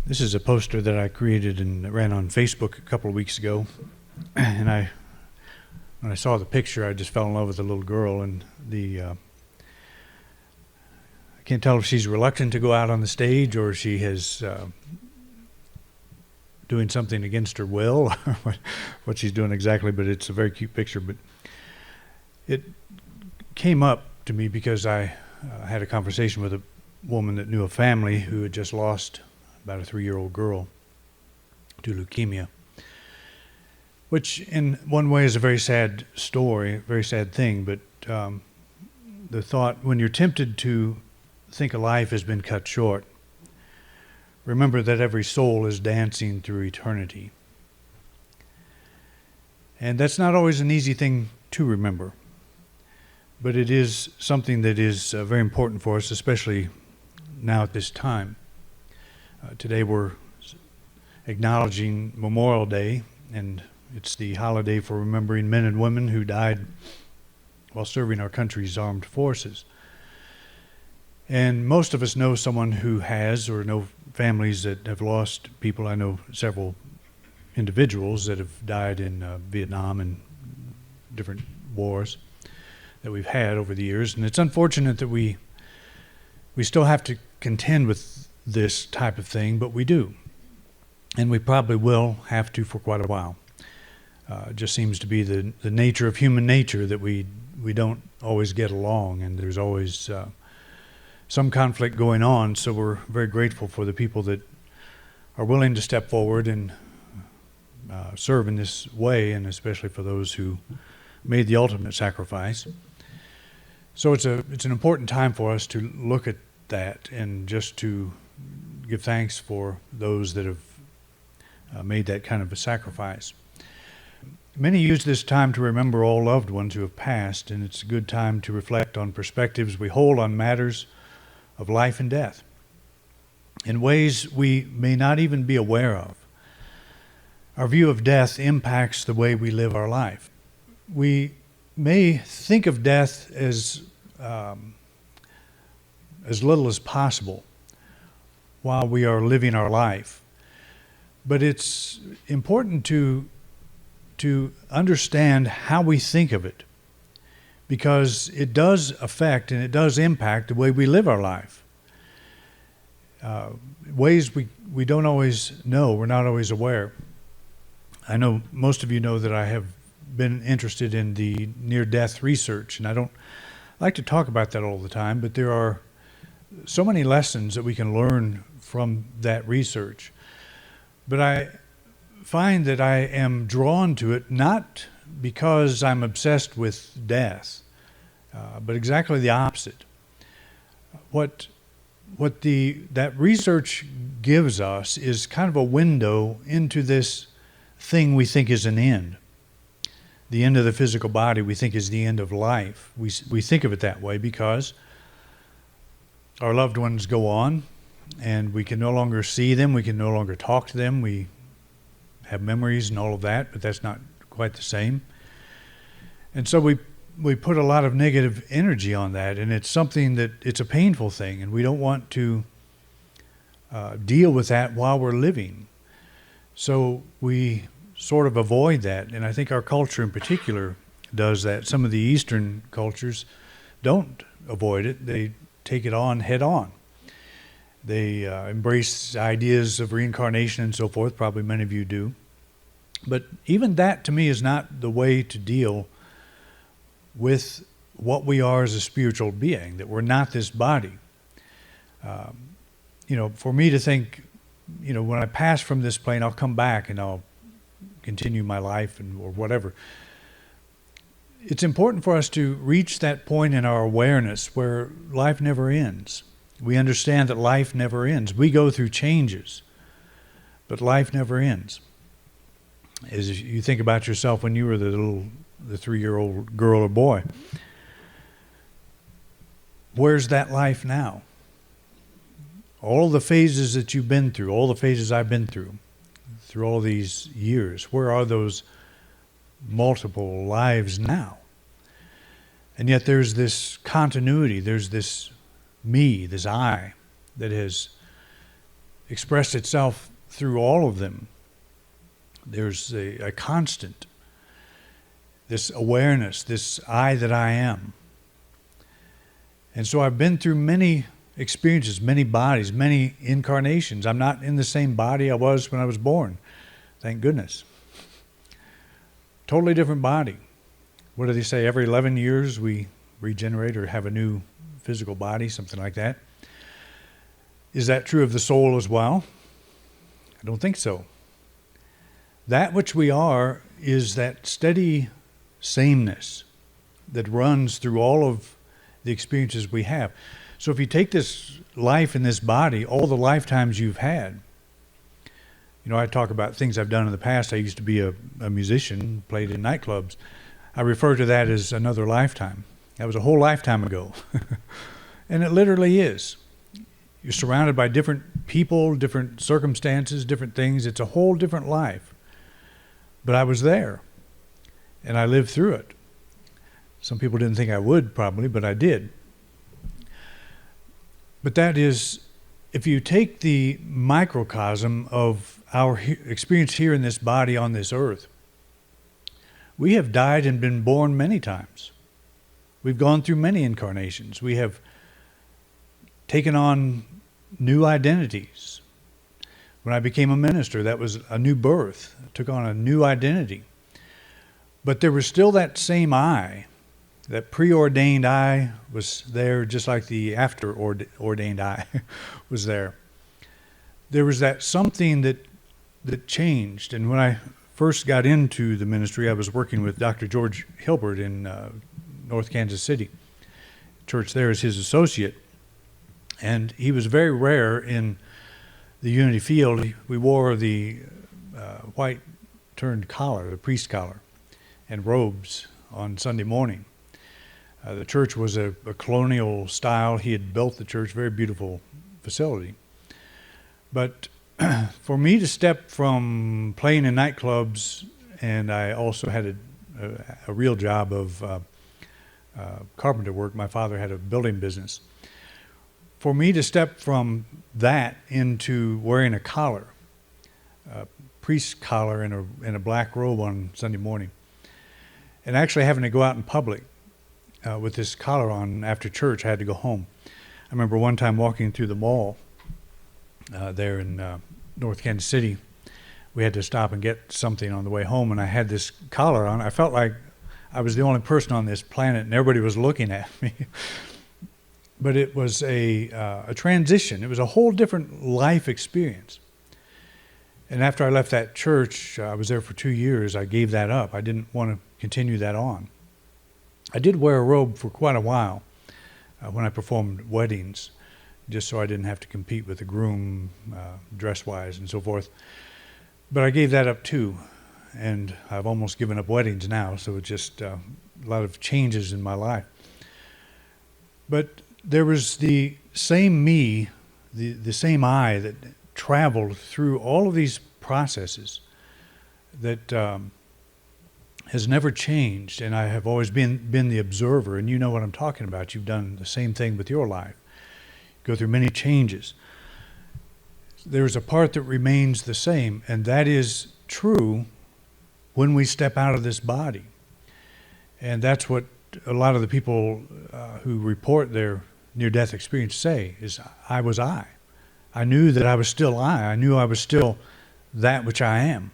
This is a poster that I created and ran on Facebook a couple of weeks ago. And when I saw the picture, I just fell in love with the little girl. And I can't tell if she's reluctant to go out on the stage or she has doing something against her will, or what she's doing exactly, but it's a very cute picture. But it came up to me because I had a conversation with a woman that knew a family who had just lost about a 3-year-old girl to leukemia, which in one way is a very sad story, a very sad thing. But the thought, when you're tempted to think a life has been cut short, remember that every soul is dancing through eternity. And that's not always an easy thing to remember, but it is something that is very important for us, especially now at this time. Today we're acknowledging Memorial Day, and it's the holiday for remembering men and women who died while serving our country's armed forces. And most of us know someone who has, or know families that have lost people. I know several individuals that have died in Vietnam and different wars that we've had over the years. And it's unfortunate that we still have to contend with this type of thing, but we do. And we probably will have to for quite a while. It just seems to be the nature of human nature that we don't always get along, and there's always some conflict going on. So we're very grateful for the people that are willing to step forward and serve in this way, and especially for those who made the ultimate sacrifice. So it's an important time for us to look at that and just to give thanks for those that have made that kind of a sacrifice. Many use this time to remember all loved ones who have passed, and it's a good time to reflect on perspectives we hold on matters of life and death in ways we may not even be aware of. Our view of death impacts the way we live our life. We may think of death as little as possible while we are living our life, but it's important to understand how we think of it, because it does affect and it does impact the way we live our life. Ways we don't always know, we're not always aware. I know most of you know that I have been interested in the near-death research, and I don't like to talk about that all the time, but there are so many lessons that we can learn from that research. But I find that I am drawn to it not because I'm obsessed with death, but exactly the opposite. What that research gives us is kind of a window into this thing we think is an end. The end of the physical body we think is the end of life. We think of it that way because our loved ones go on, and we can no longer see them, we can no longer talk to them, we have memories and all of that, but that's not quite the same. And so we put a lot of negative energy on that, and it's something that it's a painful thing, and we don't want to deal with that while we're living. So we sort of avoid that, and I think our culture in particular does that. Some of the Eastern cultures don't avoid it. They take it on head on. They embrace ideas of reincarnation and so forth. Probably many of you do. But even that, to me, is not the way to deal with what we are as a spiritual being, that we're not this body. For me to think, when I pass from this plane, I'll come back and I'll continue my life or whatever. It's important for us to reach that point in our awareness where life never ends. We understand that life never ends. We go through changes, but life never ends. As you think about yourself when you were the 3-year-old girl or boy, where's that life now? All the phases that you've been through, all the phases I've been through all these years, where are those multiple lives now? And yet there's this continuity, there's this me, this I, that has expressed itself through all of them. There's a constant, this awareness, this I that I am. And so I've been through many experiences, many bodies, many incarnations. I'm not in the same body I was when I was born. Thank goodness. Totally different body. What do they say? Every 11 years we regenerate or have a new physical body, something like that. Is that true of the soul as well? I don't think so. That which we are is that steady sameness that runs through all of the experiences we have. So if you take this life in this body, all the lifetimes you've had, I talk about things I've done in the past. I used to be a musician, played in nightclubs. I refer to that as another lifetime. That was a whole lifetime ago. And it literally is. You're surrounded by different people, different circumstances, different things. It's a whole different life. But I was there, and I lived through it. Some people didn't think I would, probably, but I did. But that is, if you take the microcosm of our experience here in this body on this earth, we have died and been born many times. We've gone through many incarnations. We have taken on new identities. When I became a minister, that was a new birth. I took on a new identity. But there was still that same I. That preordained I was there, just like the after ordained I was there. There was that something that changed. And when I first got into the ministry, I was working with Dr. George Hilbert in North Kansas City. Church there is his associate. And he was very rare in the Unity Field. We wore the white turned collar, the priest collar, and robes on Sunday morning. The church was a colonial style. He had built the church, very beautiful facility. But for me to step from playing in nightclubs, and I also had a real job of carpenter work. My father had a building business. For me to step from that into wearing a collar, a priest's collar and a black robe on Sunday morning, and actually having to go out in public with this collar on after church, I had to go home. I remember one time walking through the mall there in North Kansas City. We had to stop and get something on the way home, and I had this collar on. I felt like I was the only person on this planet, and everybody was looking at me. But it was a transition. It was a whole different life experience. And after I left that church, I was there for 2 years, I gave that up. I didn't want to continue that on. I did wear a robe for quite a while when I performed weddings, just so I didn't have to compete with the groom dress-wise and so forth. But I gave that up too, and I've almost given up weddings now, so it's just a lot of changes in my life. But there was the same me, the same I that traveled through all of these processes that has never changed, and I have always been the observer, and you know what I'm talking about. You've done the same thing with your life. Go through many changes. There's a part that remains the same, and that is true when we step out of this body. And that's what a lot of the people who report their near-death experience say, is I was I. I knew that I was still I. I knew I was still that which I am.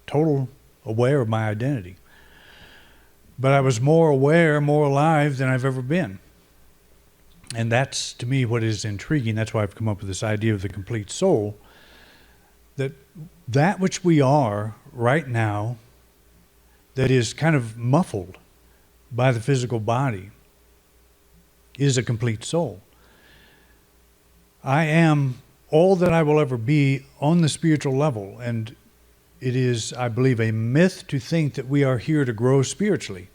Total aware of my identity. But I was more aware, more alive than I've ever been. And that's, to me, what is intriguing. That's why I've come up with this idea of the complete soul, that which we are right now that is kind of muffled by the physical body is a complete soul. I am all that I will ever be on the spiritual level, and it is, I believe, a myth to think that we are here to grow spiritually.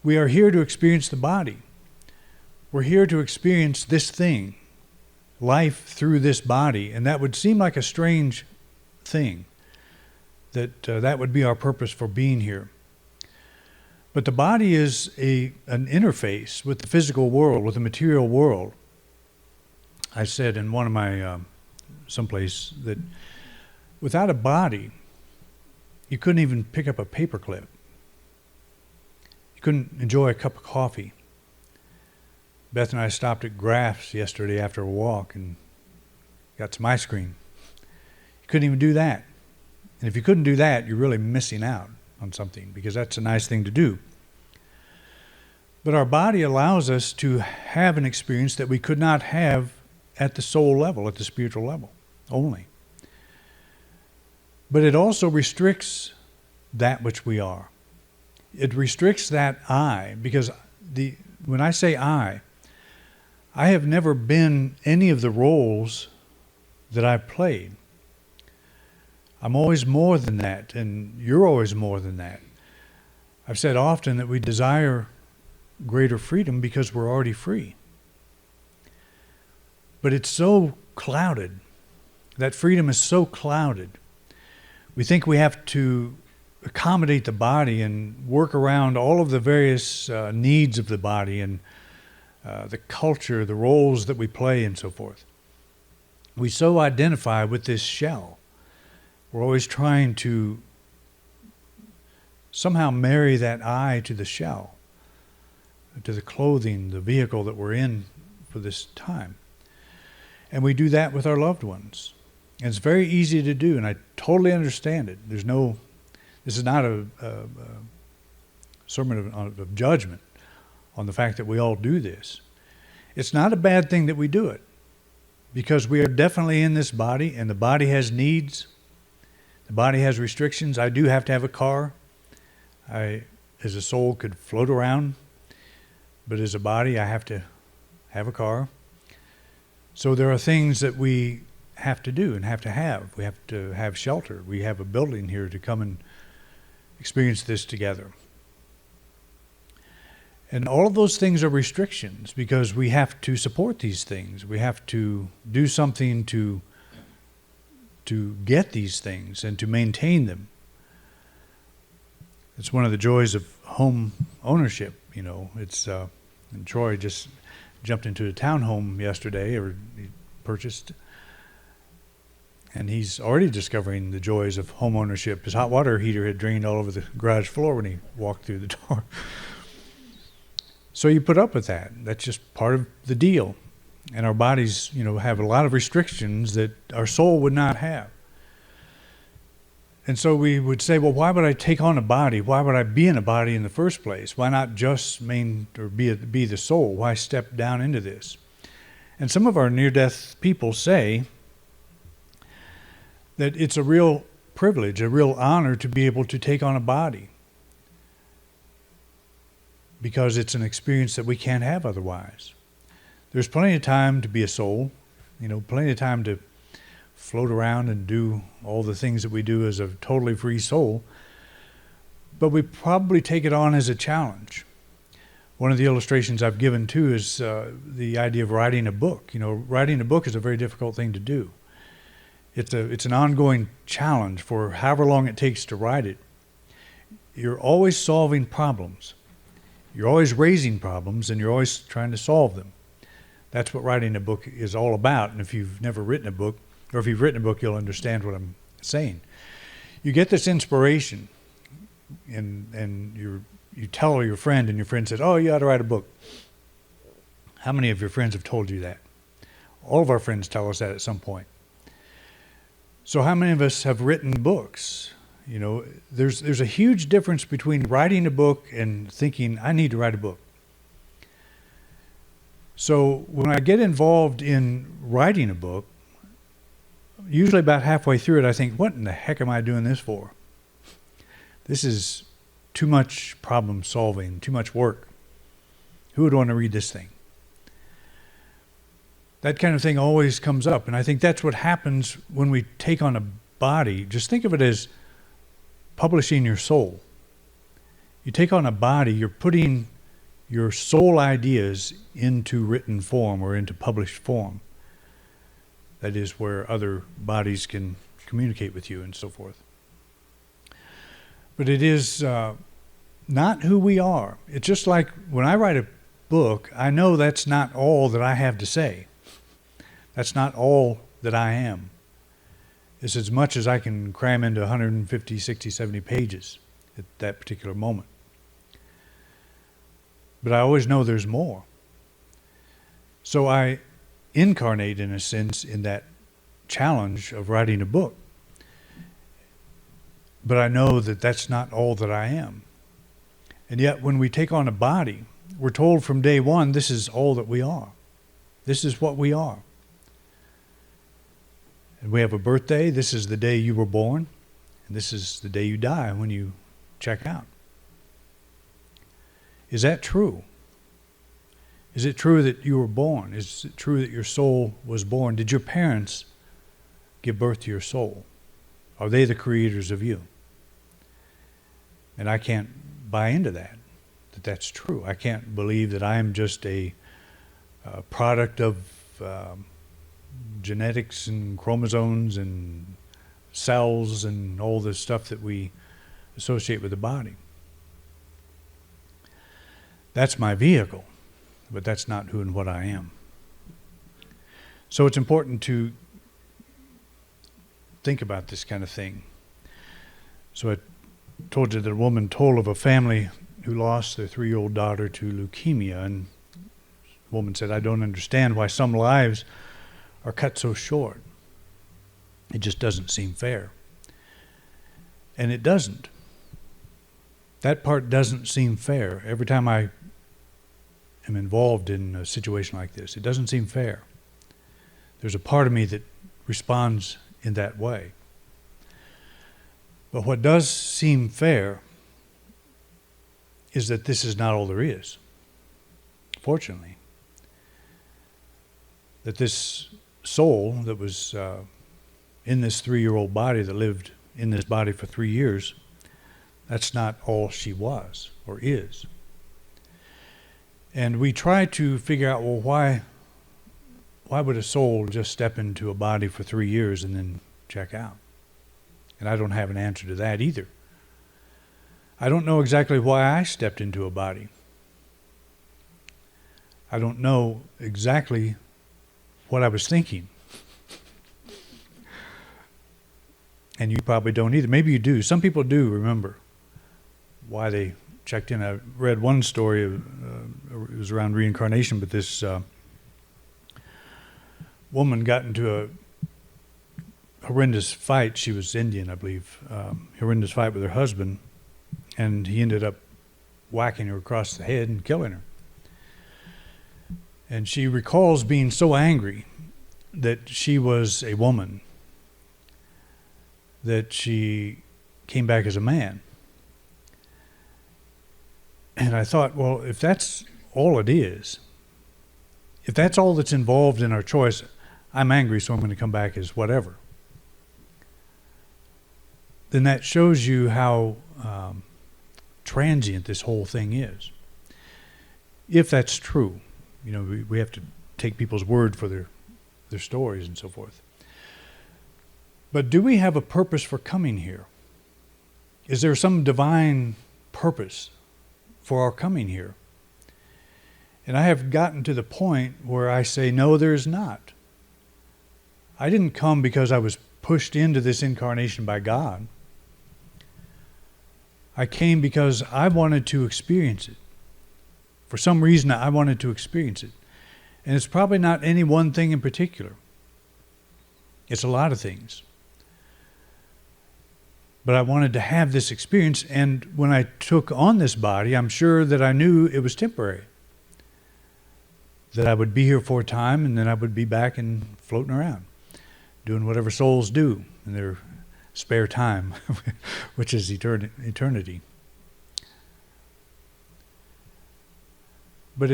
We are here to experience the body. We're here to experience this thing, life through this body, and that would seem like a strange thing, that would be our purpose for being here. But the body is an interface with the physical world, with the material world. I said in one of my someplace that without a body, you couldn't even pick up a paperclip. You couldn't enjoy a cup of coffee. Beth and I stopped at Graff's yesterday after a walk and got some ice cream. You couldn't even do that. And if you couldn't do that, you're really missing out on something, because that's a nice thing to do. But our body allows us to have an experience that we could not have at the soul level, at the spiritual level only. But it also restricts that which we are. It restricts that I, because when I say I have never been any of the roles that I've played. I'm always more than that, and you're always more than that. I've said often that we desire greater freedom because we're already free. But it's so clouded. That freedom is so clouded. We think we have to accommodate the body and work around all of the various needs of the body and the culture, the roles that we play, and so forth. We so identify with this shell. We're always trying to somehow marry that I to the shell, to the clothing, the vehicle that we're in for this time. And we do that with our loved ones. And it's very easy to do, and I totally understand it. This is not a sermon of judgment on the fact that we all do this. It's not a bad thing that we do it, because we are definitely in this body, and the body has needs. The body has restrictions. I do have to have a car. I, as a soul, could float around, but as a body, I have to have a car. So there are things that we have to do and have to have. We have to have shelter. We have a building here to come and experience this together. And all of those things are restrictions, because we have to support these things. We have to do something to get these things and to maintain them. It's one of the joys of home ownership, you know. It's and Troy just jumped into a townhome yesterday, or he purchased, and he's already discovering the joys of home ownership. His hot water heater had drained all over the garage floor when he walked through the door. So you put up with that. That's just part of the deal. And our bodies, you know, have a lot of restrictions that our soul would not have. And so we would say, well, why would I take on a body? Why would I be in a body in the first place? Why not just be the soul? Why step down into this? And some of our near-death people say that it's a real privilege, a real honor to be able to take on a body, because it's an experience that we can't have otherwise. There's plenty of time to be a soul, you know, plenty of time to float around and do all the things that we do as a totally free soul, but we probably take it on as a challenge. One of the illustrations I've given too is the idea of writing a book. You know, writing a book is a very difficult thing to do. It's an ongoing challenge for however long it takes to write it. You're always solving problems. You're always raising problems, and you're always trying to solve them. That's what writing a book is all about. And if you've never written a book, or if you've written a book, you'll understand what I'm saying. You get this inspiration, and you tell your friend, and your friend says, oh, you ought to write a book. How many of your friends have told you that? All of our friends tell us that at some point. So how many of us have written books? You know, there's a huge difference between writing a book and thinking, I need to write a book. So when I get involved in writing a book, usually about halfway through it, I think, what in the heck am I doing this for? This is too much problem solving, too much work. Who would want to read this thing? That kind of thing always comes up. And I think that's what happens when we take on a body. Just think of it as publishing your soul. You take on a body, you're putting your soul ideas into written form or into published form. That is where other bodies can communicate with you and so forth. But it is not who we are. It's just like when I write a book, I know that's not all that I have to say. That's not all that I am. It's as much as I can cram into 150, 60, 70 pages at that particular moment. But I always know there's more. So I incarnate, in a sense, in that challenge of writing a book. But I know that that's not all that I am. And yet when we take on a body, we're told from day one, this is all that we are. This is what we are. And we have a birthday. This is the day you were born. And this is the day you die when you check out. Is that true? Is it true that you were born? Is it true that your soul was born? Did your parents give birth to your soul? Are they the creators of you? And I can't buy into that that's true. I can't believe that I am just a product of genetics and chromosomes and cells and all the stuff that we associate with the body. That's my vehicle, but that's not who and what I am. So it's important to think about this kind of thing. So I told you that a woman told of a family who lost their 3-year-old daughter to leukemia, and the woman said, I don't understand why some lives are cut so short. It just doesn't seem fair. And it doesn't. That part doesn't seem fair. Every time I am involved in a situation like this, it doesn't seem fair. There's a part of me that responds in that way. But what does seem fair is that this is not all there is, fortunately. That this soul that was in this 3-year-old body that lived in this body for 3 years, that's not all she was or is. And we try to figure out, well, why would a soul just step into a body for 3 years and then check out? And I don't have an answer to that either. I don't know exactly why I stepped into a body. I don't know exactly what I was thinking. And you probably don't either. Maybe you do. Some people do remember why they checked in. I read one story, it was around reincarnation, but this woman got into a horrendous fight. She was Indian, I believe. Horrendous fight with her husband, and he ended up whacking her across the head and killing her. And she recalls being so angry that she was a woman, that she came back as a man. And I thought, well, if that's all it is, if that's all that's involved in our choice, I'm angry, so I'm going to come back as whatever. Then that shows you how transient this whole thing is. If that's true, you know, we have to take people's word for their stories and so forth. But do we have a purpose for coming here? Is there some divine purpose for our coming here? And I have gotten to the point where I say, no, there is not. I didn't come because I was pushed into this incarnation by God. I came because I wanted to experience it. For some reason, I wanted to experience it. And it's probably not any one thing in particular. It's a lot of things. But I wanted to have this experience, and when I took on this body, I'm sure that I knew it was temporary. That I would be here for a time, and then I would be back and floating around, doing whatever souls do in their spare time, which is eternity. But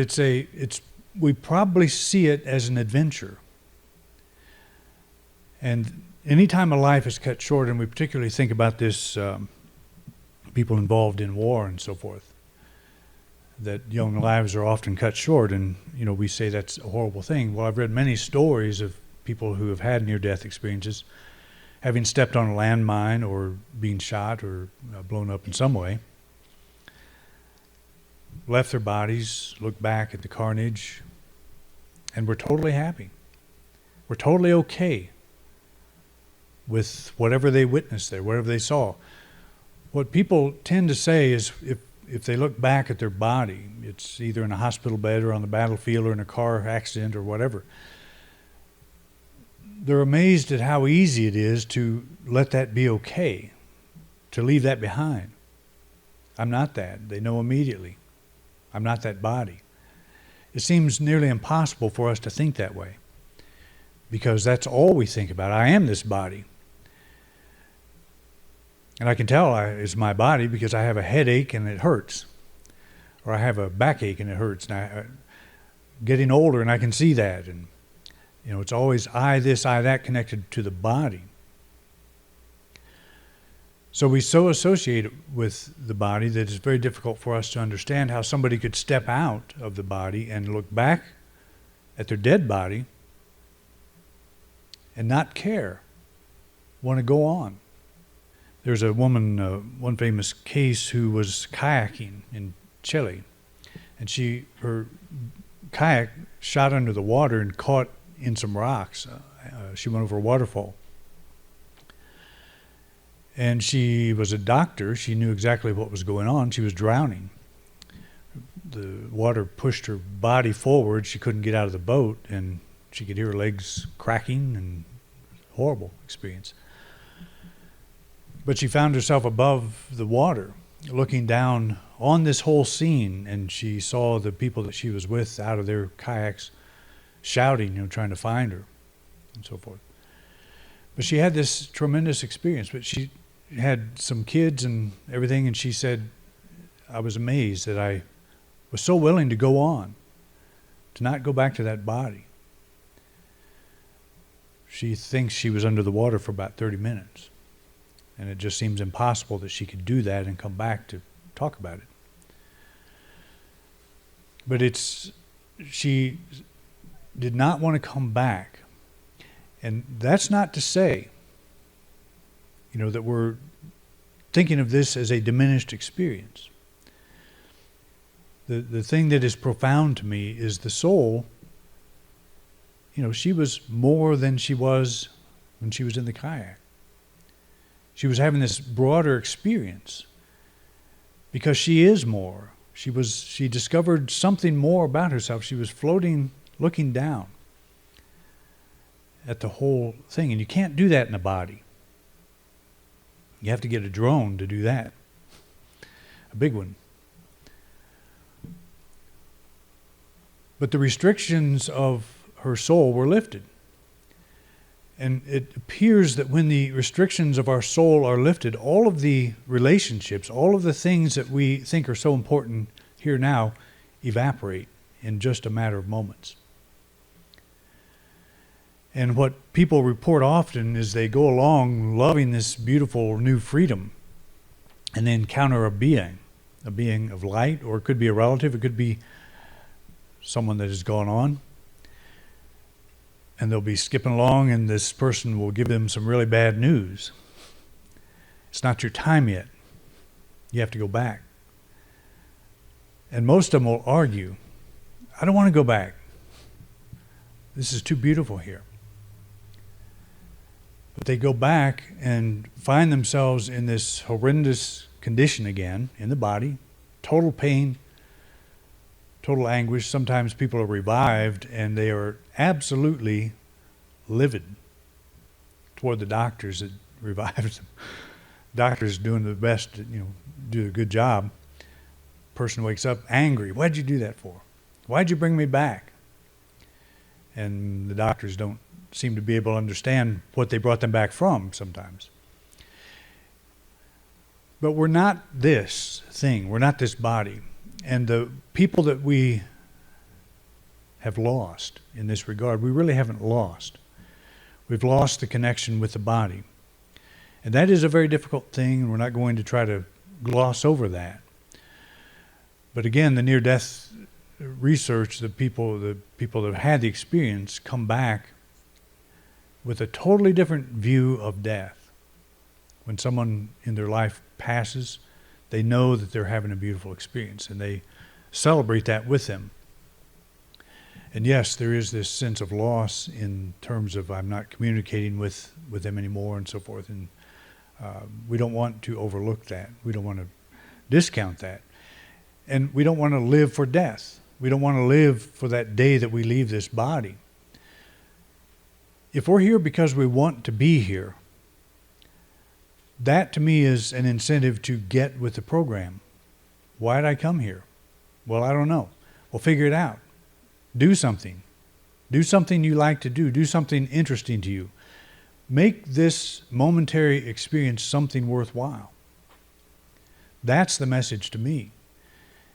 we probably see it as an adventure. And anytime a life is cut short, and we particularly think about this, people involved in war and so forth, that young lives are often cut short, and we say that's a horrible thing. Well, I've read many stories of people who have had near-death experiences, having stepped on a landmine or being shot or blown up in some way, left their bodies, looked back at the carnage, and were totally happy. were totally okay with whatever they witnessed there, whatever they saw. What people tend to say is if they look back at their body, it's either in a hospital bed or on the battlefield or in a car accident or whatever, they're amazed at how easy it is to let that be okay, to leave that behind. I'm not that. They know immediately. I'm not that body. It seems nearly impossible for us to think that way, because that's all we think about. I am this body. And I can tell it's my body because I have a headache and it hurts. Or I have a backache and it hurts. And I'm getting older and I can see that. And it's always I this, I that connected to the body. So we so associate it with the body that it's very difficult for us to understand how somebody could step out of the body and look back at their dead body and not care, want to go on. There's a woman, one famous case, who was kayaking in Chile, and her kayak shot under the water and caught in some rocks. She went over a waterfall. And she was a doctor. She knew exactly what was going on. She was drowning. The water pushed her body forward. She couldn't get out of the boat, and she could hear her legs cracking, and horrible experience. But she found herself above the water, looking down on this whole scene, and she saw the people that she was with out of their kayaks shouting, trying to find her, and so forth. But she had this tremendous experience. But she had some kids and everything, and she said, I was amazed that I was so willing to go on, to not go back to that body. She thinks she was under the water for about 30 minutes. And it just seems impossible that she could do that and come back to talk about it. But she did not want to come back. And that's not to say, that we're thinking of this as a diminished experience. The thing that is profound to me is the soul. She was more than she was when she was in the kayak. She was having this broader experience because she is more. She discovered something more about herself. She was floating, looking down at the whole thing. And you can't do that in a body. You have to get a drone to do that. A big one. But the restrictions of her soul were lifted. And it appears that when the restrictions of our soul are lifted, all of the relationships, all of the things that we think are so important here now evaporate in just a matter of moments. And what people report often is they go along loving this beautiful new freedom and they encounter a being of light, or it could be a relative, it could be someone that has gone on. And they'll be skipping along and this person will give them some really bad news. It's not your time yet. You have to go back. And most of them will argue, I don't want to go back. This is too beautiful here. But they go back and find themselves in this horrendous condition again in the body, total pain, total anguish. Sometimes people are revived and they are absolutely livid toward the doctors that revived them. Doctors doing the best to, do a good job. Person wakes up angry. Why'd you do that for? Why'd you bring me back? And the doctors don't seem to be able to understand what they brought them back from sometimes. But we're not this thing. We're not this body. And the people that we have lost in this regard, we really haven't lost. We've lost the connection with the body. And that is a very difficult thing, and we're not going to try to gloss over that. But again, the near-death research, the people that have had the experience come back with a totally different view of death. When someone in their life passes, they know that they're having a beautiful experience, and they celebrate that with them. And yes, there is this sense of loss in terms of I'm not communicating with them anymore and so forth. And we don't want to overlook that. We don't want to discount that. And we don't want to live for death. We don't want to live for that day that we leave this body. If we're here because we want to be here, that to me is an incentive to get with the program. Why did I come here? Well, I don't know. Well, figure it out. Do something. Do something you like to do. Do something interesting to you. Make this momentary experience something worthwhile. That's the message to me.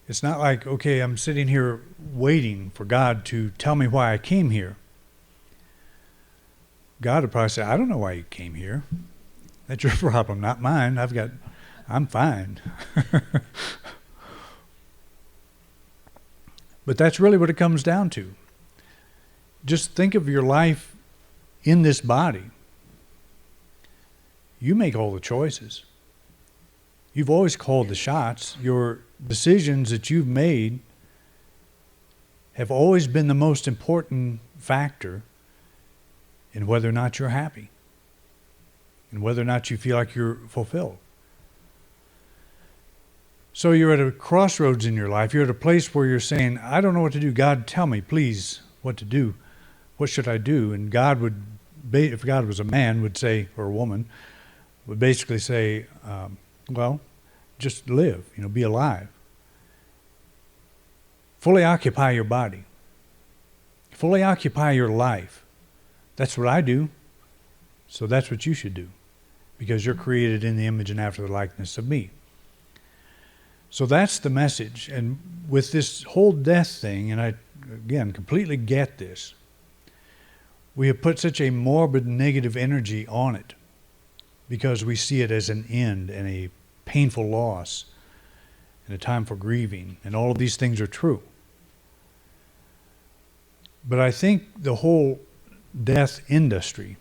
It's not like, okay, I'm sitting here waiting for God to tell me why I came here. God would probably say, I don't know why you came here. That's your problem, not mine. I'm fine. But that's really what it comes down to. Just think of your life in this body. You make all the choices. You've always called the shots. Your decisions that you've made have always been the most important factor in whether or not you're happy and whether or not you feel like you're fulfilled. So you're at a crossroads in your life. You're at a place where you're saying, I don't know what to do. God, tell me, please, what to do. What should I do? And God would, if God was a man, would say, or a woman, would basically say, well, just live, be alive. Fully occupy your body. Fully occupy your life. That's what I do. So that's what you should do. Because you're created in the image and after the likeness of me. So that's the message. And with this whole death thing, and I, again, completely get this, we have put such a morbid negative energy on it because we see it as an end and a painful loss and a time for grieving. And all of these things are true. But I think the whole death industry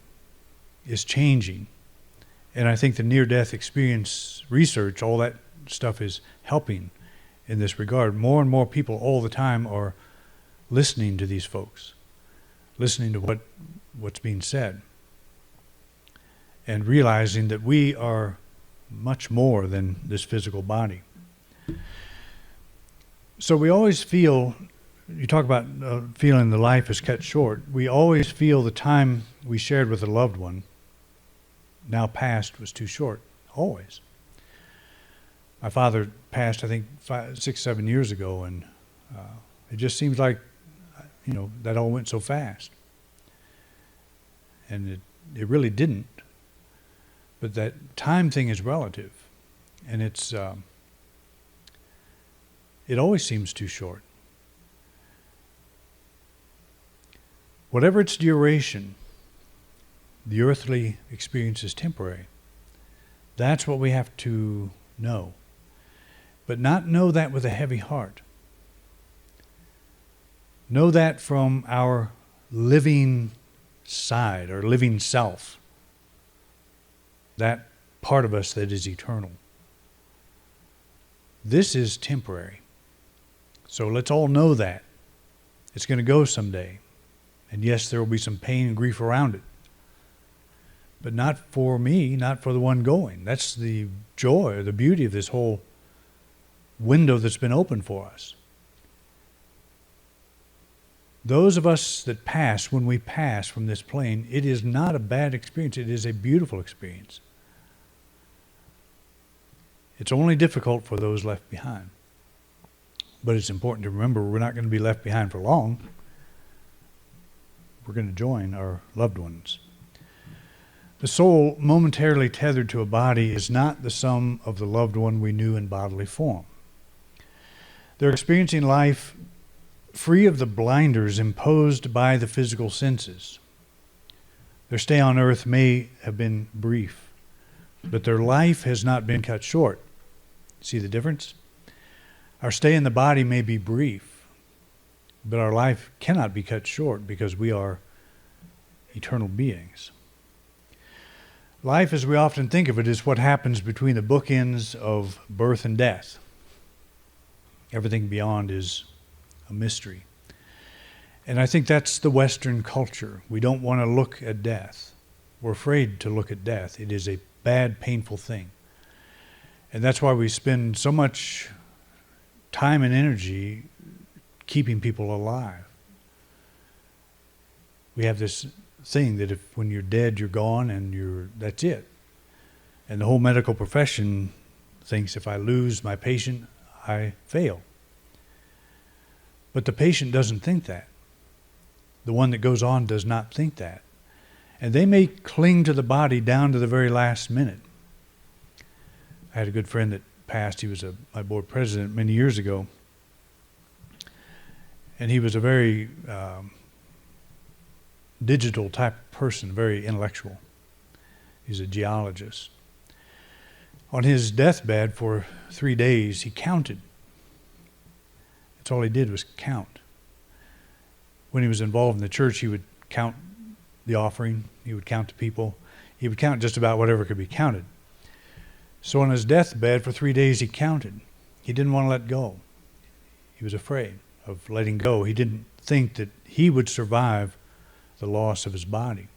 is changing. And I think the near-death experience research, all that stuff is helping in this regard. More and more people all the time are listening to these folks, listening to what's being said, and realizing that we are much more than this physical body. So we always feel, you talk about feeling the life is cut short, we always feel the time we shared with a loved one, now past, was too short. Always. My father passed, I think, 6, 7 years ago, and it just seems like, that all went so fast. And it really didn't. But that time thing is relative, and it always seems too short. Whatever its duration, the earthly experience is temporary. That's what we have to know. But not know that with a heavy heart. Know that from our living side, or living self. That part of us that is eternal. This is temporary. So let's all know that. It's going to go someday. And yes, there will be some pain and grief around it. But not for me, not for the one going. That's the joy or the beauty of this whole window that's been open for us. Those of us that pass, when we pass from this plane, it is not a bad experience. It is a beautiful experience. It's only difficult for those left behind. But it's important to remember we're not going to be left behind for long. We're going to join our loved ones. The soul, momentarily tethered to a body, is not the sum of the loved one we knew in bodily form. They're experiencing life free of the blinders imposed by the physical senses. Their stay on earth may have been brief, but their life has not been cut short. See the difference? Our stay in the body may be brief, but our life cannot be cut short because we are eternal beings. Life, as we often think of it, is what happens between the bookends of birth and death. Everything beyond is a mystery. And I think that's the Western culture. We don't want to look at death. We're afraid to look at death. It is a bad, painful thing. And that's why we spend so much time and energy keeping people alive. We have this thing that if when you're dead, you're gone and that's it. And the whole medical profession thinks if I lose my patient, I fail. But the patient doesn't think that. The one that goes on does not think that. And they may cling to the body down to the very last minute. I had a good friend that passed. He was my board president many years ago. And he was a very digital type person, very intellectual. He's a geologist. On his deathbed for 3 days, he counted. That's all he did was count. When he was involved in the church, he would count the offering. He would count the people. He would count just about whatever could be counted. So on his deathbed for 3 days, he counted. He didn't want to let go. He was afraid of letting go. He didn't think that he would survive the loss of his body.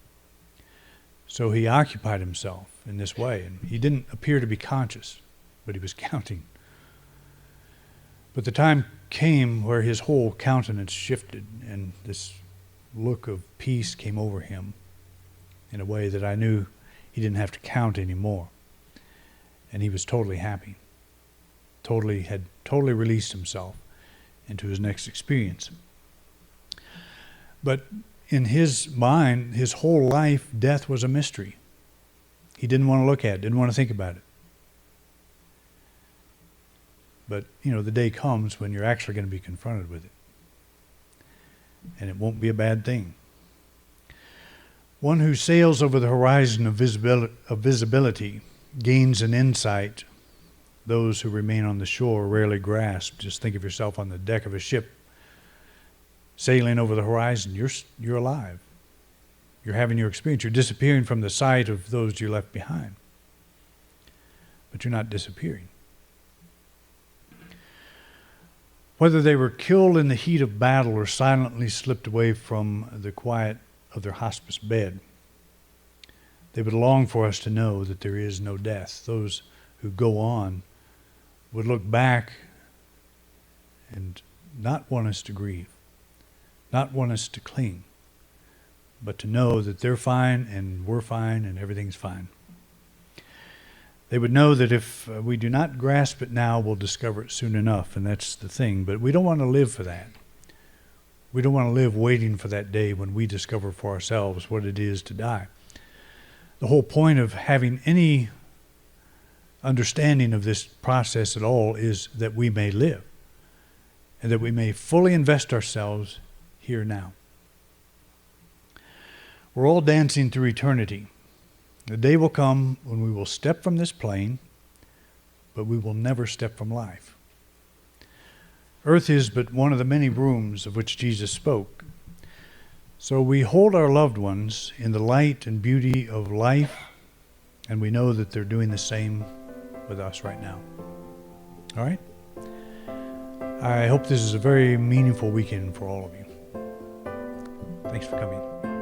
So he occupied himself in this way, and he didn't appear to be conscious, but he was counting. But the time came where his whole countenance shifted, and this look of peace came over him in a way that I knew he didn't have to count anymore. And he was totally happy, had totally released himself into his next experience. But in his mind, his whole life, death was a mystery. He didn't want to look at it, didn't want to think about it. But, the day comes when you're actually going to be confronted with it. And it won't be a bad thing. One who sails over the horizon of visibility gains an insight those who remain on the shore rarely grasp. Just think of yourself on the deck of a ship, sailing over the horizon. You're alive. You're having your experience. You're disappearing from the sight of those you left behind. But you're not disappearing. Whether they were killed in the heat of battle or silently slipped away from the quiet of their hospice bed, they would long for us to know that there is no death. Those who go on would look back and not want us to grieve, not want us to cling, but to know that they're fine and we're fine and everything's fine. They would know that if we do not grasp it now, we'll discover it soon enough, and that's the thing. But we don't want to live for that. We don't want to live waiting for that day when we discover for ourselves what it is to die. The whole point of having any understanding of this process at all is that we may live and that we may fully invest ourselves here now. We're all dancing through eternity. The day will come when we will step from this plane, but we will never step from life. Earth is but one of the many rooms of which Jesus spoke. So we hold our loved ones in the light and beauty of life, and we know that they're doing the same with us right now. All right? I hope this is a very meaningful weekend for all of you. Thanks for coming.